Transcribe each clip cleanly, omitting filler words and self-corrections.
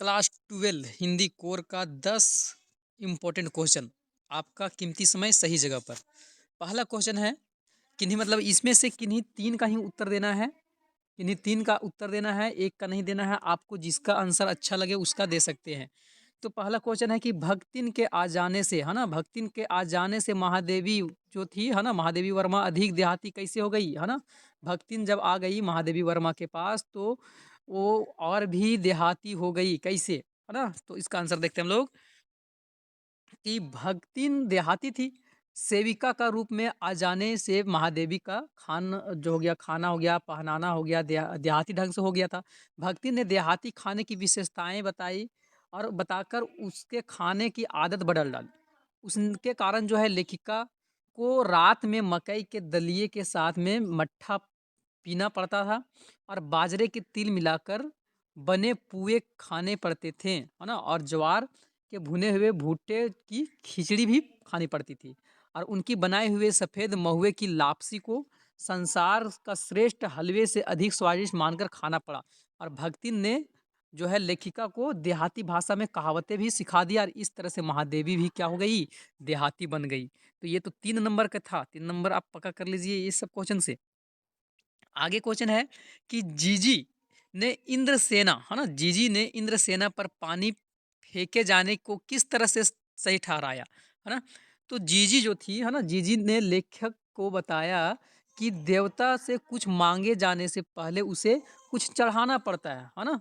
Class 12 Hindi core का 10 important question. आपका कीमती समय सही जगह पर। पहला क्वेश्चन है, किन्हीं मतलब इसमें से किन्हीं तीन का ही उत्तर देना है। किन्हीं तीन का उत्तर देना है, एक का नहीं देना है। आपको जिसका आंसर अच्छा लगे उसका दे सकते हैं। तो पहला क्वेश्चन है कि भक्तिन के आ जाने से, है ना, भक्तिन के आ जाने से महादेवी जो थी, है ना, महादेवी वर्मा अधिक देहाती कैसे हो गई, है ना। भक्तिन जब आ गई महादेवी वर्मा के पास तो वो और भी देहाती हो गई कैसे, है ना। तो इसका आंसर देखते हैं हम लोग कि भक्तिन देहाती थी। सेविका का रूप में आ जाने से महादेवी का खान जो हो गया, खाना हो गया, पहनाना हो गया, देहाती ढंग से हो गया था। भक्ति ने देहाती खाने की विशेषताएं बताई और बताकर उसके खाने की आदत बदल डाली। उसके कारण जो है लेखिका को रात में मकई के दलिए के साथ में मट्ठा पीना पड़ता था और बाजरे के तिल मिलाकर बने पुए खाने पड़ते थे, है ना, और ज्वार के भुने हुए भुट्टे की खिचड़ी भी खानी पड़ती थी। और उनकी बनाए हुए सफ़ेद महुए की लापसी को संसार का श्रेष्ठ हलवे से अधिक स्वादिष्ट मानकर खाना पड़ा। और भक्ति ने जो है लेखिका को देहाती भाषा में कहावतें भी सिखा दिया और इस तरह से महादेवी भी क्या हो गई, देहाती बन गई। तो ये तो 3 नंबर का था। 3 नंबर आप पक्का कर लीजिए ये सब क्वेश्चन से। आगे क्वेश्चन है कि जीजी ने इंद्रसेना, है ना, जीजी ने इंद्रसेना पर पानी फेंके जाने को किस तरह से सही ठहराया, है ना। तो जीजी जो थी, है ना, जीजी ने लेखक को बताया कि देवता से कुछ मांगे जाने से पहले उसे कुछ चढ़ाना पड़ता है ना।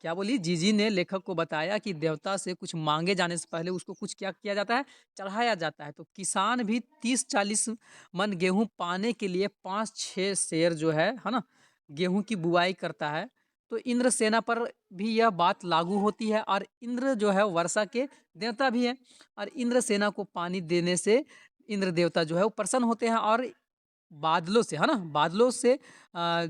क्या बोली, जीजी ने लेखक को बताया कि देवता से कुछ मांगे जाने से पहले उसको कुछ क्या किया जाता है, चढ़ाया जाता है। तो किसान भी 30-40 मन गेहूं पाने के लिए 5-6 शेर जो है ना, गेहूं की बुआई करता है। तो इंद्र सेना पर भी यह बात लागू होती है और इंद्र जो है वर्षा के देवता भी है। और इंद्र सेना को पानी देने से इंद्र देवता जो है वो प्रसन्न होते हैं और बादलों से, है ना, बादलों से अ,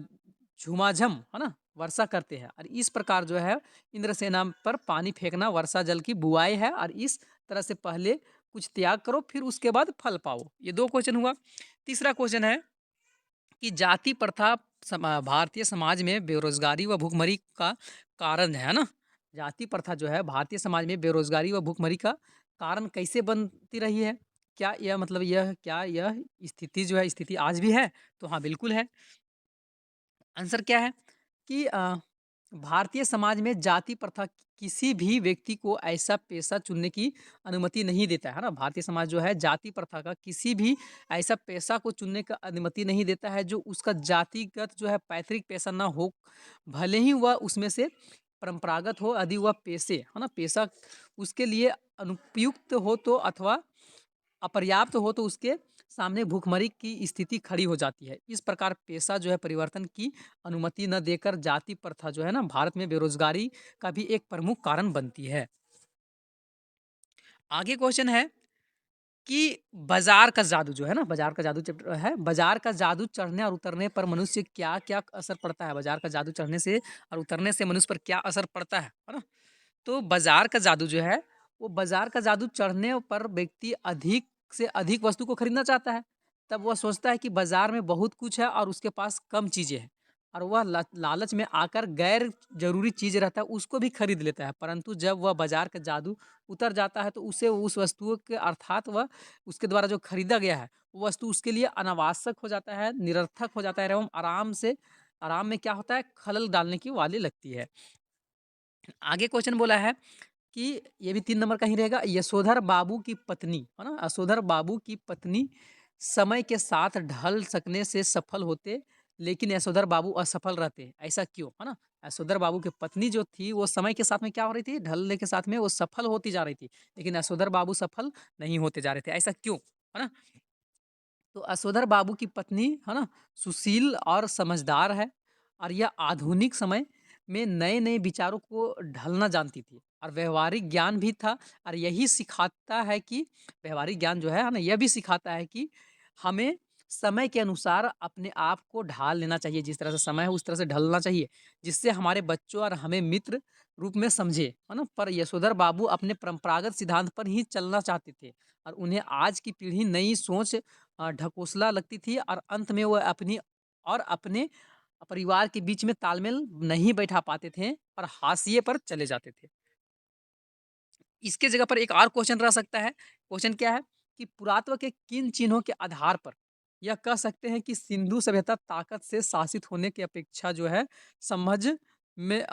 झुमाझम, है ना, वर्षा करते हैं। और इस प्रकार जो है इंद्रसेना पर पानी फेंकना वर्षा जल की बुआई है और इस तरह से पहले कुछ त्याग करो फिर उसके बाद फल पाओ। ये 2 क्वेश्चन हुआ। तीसरा क्वेश्चन है कि जाति प्रथा भारतीय समाज में बेरोजगारी व भुखमरी का कारण है ना। जाति प्रथा जो है भारतीय समाज में बेरोजगारी व भुखमरी का कारण कैसे बनती रही है। क्या यह मतलब यह क्या यह स्थिति जो है स्थिति आज भी है? तो हाँ, बिल्कुल है। आंसर क्या है कि भारतीय समाज में जाति प्रथा किसी भी व्यक्ति को ऐसा पेशा चुनने की अनुमति नहीं देता है ना। भारतीय समाज जो है जाति प्रथा का किसी भी ऐसा पेशा को चुनने का अनुमति नहीं देता है जो उसका जातिगत जो है पैतृक पेशा ना हो, भले ही वह उसमें से परंपरागत हो। यदि वह पेशे, है ना, पेशा उसके लिए अनुपयुक्त हो तो अथवा अपर्याप्त हो तो उसके सामने भूखमरी की स्थिति खड़ी हो जाती है। इस प्रकार पेशा जो है परिवर्तन की अनुमति न देकर जाति प्रथा जो है ना भारत में बेरोजगारी का भी एक प्रमुख कारण बनती है। आगे क्वेश्चन है कि बाजार का जादू जो है ना, बाजार का जादू चैप्टर है, बाजार का जादू चढ़ने और उतरने पर मनुष्य क्या क्या असर पड़ता है। बाजार का जादू चढ़ने से और उतरने से मनुष्य पर क्या असर पड़ता है ना। तो बाजार का जादू जो है वो बाजार का जादू चढ़ने पर व्यक्ति अधिक से अधिक वस्तु को खरीदना चाहता है। तब वह सोचता है कि बाजार में बहुत कुछ है और उसके पास कम चीजें हैं और वह लालच में आकर गैर जरूरी चीज रहता है उसको भी खरीद लेता है। परंतु जब वह बाजार का जादू उतर जाता है तो उसे उस वस्तुओं के अर्थात वह उसके द्वारा जो खरीदा गया है वो वस्तु उसके लिए अनावश्यक हो जाता है, निरर्थक हो जाता है एवं आराम में क्या होता है, खलल डालने की वाली लगती है। आगे क्वेश्चन बोला है कि ये भी 3 नंबर का ही रहेगा। यशोधर बाबू की पत्नी, है ना, यशोधर बाबू की पत्नी समय के साथ ढल सकने से सफल होते लेकिन यशोधर बाबू असफल रहते, ऐसा क्यों, है ना। यशोधर बाबू की पत्नी जो थी वो समय के साथ में क्या हो रही थी, ढलने के साथ में वो सफल होती जा रही थी लेकिन यशोधर बाबू सफल नहीं होते जा रहे थे, ऐसा क्यों, है ना। तो यशोधर बाबू की पत्नी, है ना, सुशील और समझदार है और यह आधुनिक समय में नए नए विचारों को ढलना जानती थी और व्यवहारिक ज्ञान भी था। और यही सिखाता है कि व्यवहारिक ज्ञान जो है ना, यह भी सिखाता है कि हमें समय के अनुसार अपने आप को ढाल लेना चाहिए। जिस तरह से समय है उस तरह से ढलना चाहिए जिससे हमारे बच्चों और हमें मित्र रूप में समझे, है ना। पर यशोधर बाबू अपने परंपरागत सिद्धांत पर ही चलना चाहते थे और उन्हें आज की पीढ़ी नई सोच ढकोसला लगती थी और अंत में वो अपनी और अपने परिवार के बीच में तालमेल नहीं बैठा पाते थे और हाशिए पर चले जाते थे। इसके जगह पर एक और क्वेश्चन रह सकता है। क्वेश्चन क्या है कि पुरातत्व के किन चिन्हों के आधार पर यह कह सकते हैं कि सिंधु सभ्यता ताकत से शासित होने की अपेक्षा जो है समझ में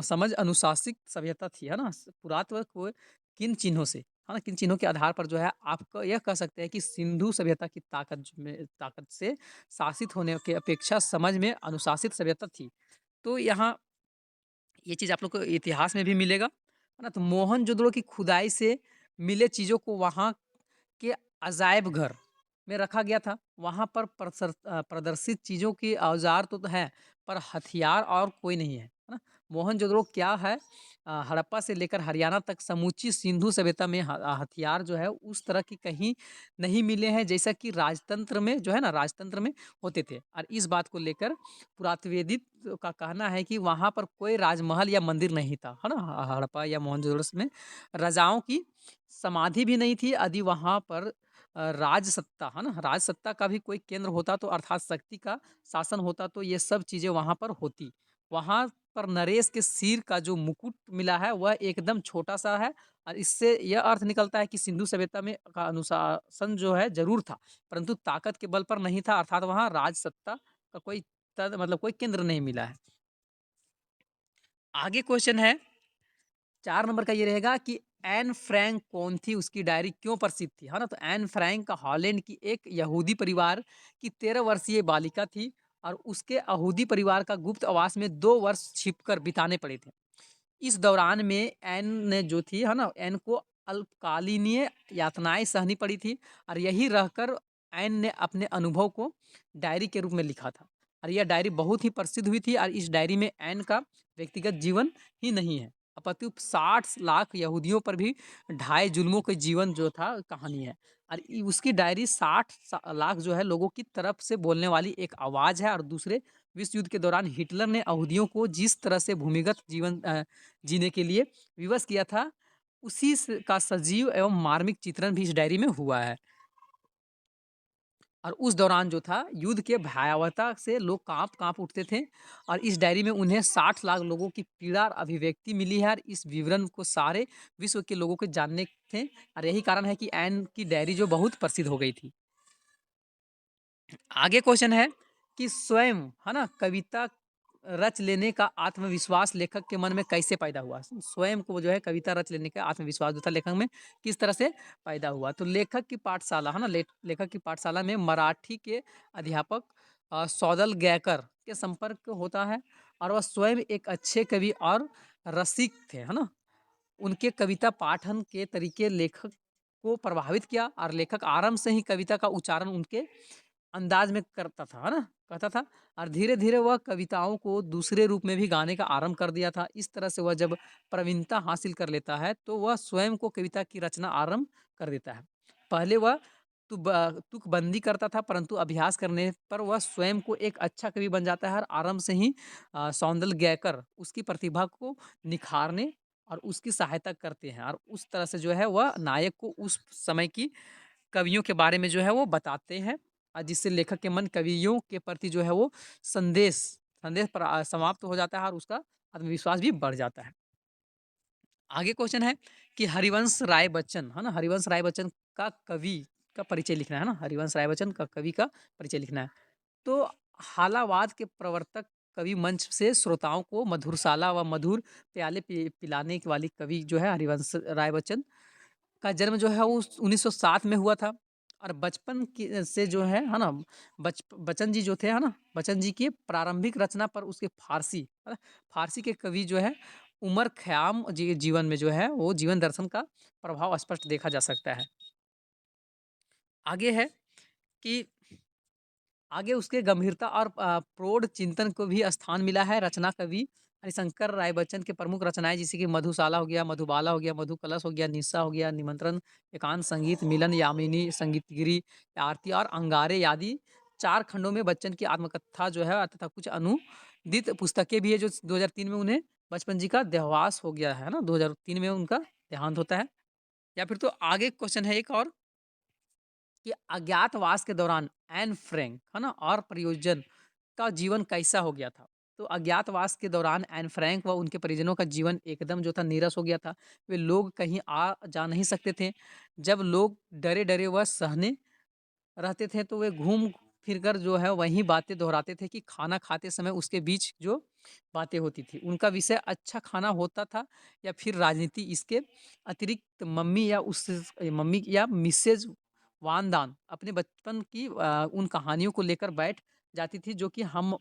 समझ अनुशासित सभ्यता थी, है ना? पुरातत्व को किन चिन्हों से, है ना? किन चिन्हों के आधार पर जो है आप यह कह सकते हैं कि सिंधु सभ्यता की ताकत से शासित होने की अपेक्षा समझ में अनुशासित सभ्यता थी। तो यहाँ ये चीज़ आप लोग को इतिहास में भी मिलेगा, है ना? तो मोहनजोदड़ो की खुदाई से मिले चीज़ों को वहाँ के अजायब घर में रखा गया था। वहाँ पर प्रदर्शित चीज़ों के औज़ार तो हैं, पर हथियार और कोई नहीं है, है ना? मोहनजोदड़ो क्या है, हड़प्पा से लेकर हरियाणा तक समूची सिंधु सभ्यता में हथियार जो है उस तरह की कहीं नहीं मिले हैं जैसा कि राजतंत्र में जो है ना, राजतंत्र में होते थे। और इस बात को लेकर पुरातत्वविद का कहना है कि वहाँ पर कोई राजमहल या मंदिर नहीं था, है ना? हड़प्पा या मोहनजोदड़ो में राजाओं की समाधि भी नहीं थी। यदि वहाँ पर राजसत्ता, है ना? राजसत्ता का भी कोई केंद्र होता तो अर्थात शक्ति का शासन होता तो ये सब चीज़ें वहाँ पर होती। वहाँ पर नरेश के सिर का जो मुकुट मिला है वह एकदम छोटा-सा है और इससे यह अर्थ निकलता है कि सिंधु सभ्यता में का अनुशासन जो है ज़रूर था, परंतु ताकत के बल पर नहीं था, अर्थात वहाँ राजसत्ता का कोई मतलब कोई केंद्र नहीं मिला है। आगे क्वेश्चन है 4 नंबर का ये रहेगा कि एन फ्रैंक कौन थी? उसकी डायरी क्यों प्रसिद्ध थी? है ना? तो एन फ्रैंक हॉलैंड की एक यहूदी परिवार की 13 वर्षीय बालिका थी और उसके यहूदी परिवार का गुप्त आवास में 2 वर्ष छिपकर बिताने पड़े थे। इस दौरान में एन ने जो थी, है ना? एन को अल्पकालीनीय यातनाएँ सहनी पड़ी थी और यही रहकर एन ने अपने अनुभव को डायरी के रूप में लिखा था और यह डायरी बहुत ही प्रसिद्ध हुई थी और इस डायरी में एन का व्यक्तिगत जीवन ही नहीं है, अपितु 60 लाख यहूदियों पर भी ढाए जुल्मों के जीवन जो था कहानी है और उसकी डायरी 60 लाख जो है लोगों की तरफ से बोलने वाली एक आवाज़ है और दूसरे विश्व युद्ध के दौरान हिटलर ने यहूदियों को जिस तरह से भूमिगत जीवन जीने के लिए विवश किया था, उसी का सजीव एवं मार्मिक चित्रण भी इस डायरी में हुआ है। और उस दौरान जो था युद्ध के भयावहता से लोग काँप-काँप उठते थे और इस डायरी में उन्हें 60 लाख लोगों की पीड़ा और अभिव्यक्ति मिली है और इस विवरण को सारे विश्व के लोगों को जानने थे और यही कारण है कि एन की डायरी जो बहुत प्रसिद्ध हो गई थी। आगे क्वेश्चन है कि स्वयं, है ना, कविता रच लेने का आत्मविश्वास लेखक के मन में कैसे पैदा हुआ? स्वयं को जो है कविता रच लेने का आत्मविश्वास जो था लेखक में किस तरह से पैदा हुआ? तो लेखक की पाठशाला, है ना, लेखक की पाठशाला में मराठी के अध्यापक सौदल गैकर के संपर्क होता है और वह स्वयं एक अच्छे कवि और रसिक थे, है ना? उनके कविता पाठन के तरीके लेखक को प्रभावित किया और लेखक आरंभ से ही कविता का उच्चारण उनके अंदाज में करता था, है ना? कहता था और धीरे-धीरे वह कविताओं को दूसरे रूप में भी गाने का आरंभ कर दिया था। इस तरह से वह जब प्रवीणता हासिल कर लेता है, तो वह स्वयं को कविता की रचना आरंभ कर देता है। पहले वह तुकबंदी करता था, परंतु अभ्यास करने पर वह स्वयं को एक अच्छा कवि बन जाता है और आरंभ से ही सौंदल गैकर उसकी प्रतिभा को निखारने और उसकी सहायता करते हैं और उस तरह से जो है वह नायक को उस समय की कवियों के बारे में जो है वो बताते हैं जिससे लेखक के मन कवियों के प्रति जो है वो संदेश संदेश पर समाप्त हो जाता है और उसका आत्मविश्वास भी बढ़ जाता है। आगे क्वेश्चन है कि हरिवंश राय बच्चन, है ना, हरिवंश राय बच्चन का कवि का परिचय लिखना है ना, हरिवंश राय बच्चन का कवि का परिचय लिखना है। तो हालावाद के प्रवर्तक कवि मंच से श्रोताओं को मधुरशाला व मधुर प्याले पिलाने वाली कवि जो है हरिवंश राय बच्चन का जन्म जो है वो 1907 में हुआ था और बचपन की से जो है ना, बच्चन जी जो थे, है ना, बच्चन जी की प्रारंभिक रचना पर उसके फारसी, है ना, फारसी के कवि जो है उमर खयाम जी जीवन में जो है वो जीवन दर्शन का प्रभाव स्पष्ट देखा जा सकता है। आगे है कि आगे उसके गंभीरता और प्रौढ़ चिंतन को भी स्थान मिला है। रचना कवि हरिशंकर राय बच्चन के प्रमुख रचनाएँ जैसे कि मधुशाला हो गया, मधुबाला हो गया, मधुकलश हो गया, निस्सा हो गया, निमंत्रण, एकांत संगीत, मिलन, यामिनी, संगीतगिरी, आरती और अंगारे आदि 4 खंडों में बच्चन की आत्मकथा जो है तथा कुछ अनुदित पुस्तकें भी है जो 2003 में उन्हें बचपन जी का देहावसान हो गया है ना, 2003 में उनका देहांत होता है। या फिर तो आगे क्वेश्चन है एक और कि अज्ञातवास के दौरान एन फ्रैंक, है ना, और परियोजन का जीवन कैसा हो गया था? तो अज्ञातवास के दौरान एन फ्रैंक व उनके परिजनों का जीवन एकदम जो था नीरस हो गया था। वे लोग कहीं आ जा नहीं सकते थे। जब लोग डरे-डरे व सहने रहते थे तो वे घूम फिर कर जो है वही बातें दोहराते थे कि खाना खाते समय उसके बीच जो बातें होती थी उनका विषय अच्छा खाना होता था या फिर राजनीति। इसके अतिरिक्त मम्मी या मिसेज वानदान अपने बचपन की उन कहानियों को लेकर बैठ जाती थी जो कि हम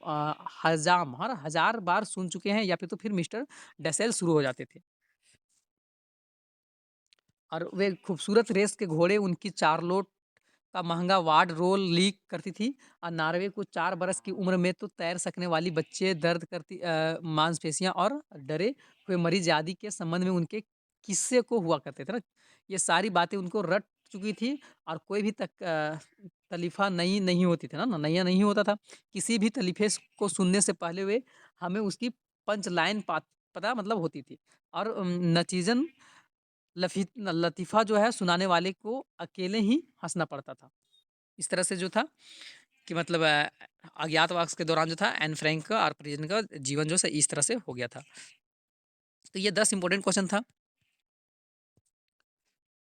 हजाम हर हजार बार सुन चुके हैं या फिर तो फिर मिस्टर डसेल शुरू हो जाते थे। और वे खूबसूरत रेस के घोड़े उनकी चार्लोट का महँगा वार्ड रोल लीक करती थी और नॉर्वे को 4 बरस की उम्र में तो तैर सकने वाली बच्चे दर्द करती मांसपेशियाँ और डरे हुए मरीज़ आदि के संबंध में उनके किस्से को हुआ करते थे ना। ये सारी बातें उनको रट चुकी थी और कोई भी तलीफ़ा नई नहीं होती थी ना, नया नहीं होता था। किसी भी तलीफ़े को सुनने से पहले वे हमें उसकी पंच लाइन पता मतलब होती थी और नतीजन लतीफ़ा जो है सुनाने वाले को अकेले ही हँसना पड़ता था। इस तरह से जो था कि मतलब अज्ञातवास के दौरान जो था एन फ्रैंक का और परिजन का जीवन जो है इस तरह से हो गया था। तो ये 10 इम्पोर्टेंट क्वेश्चन था।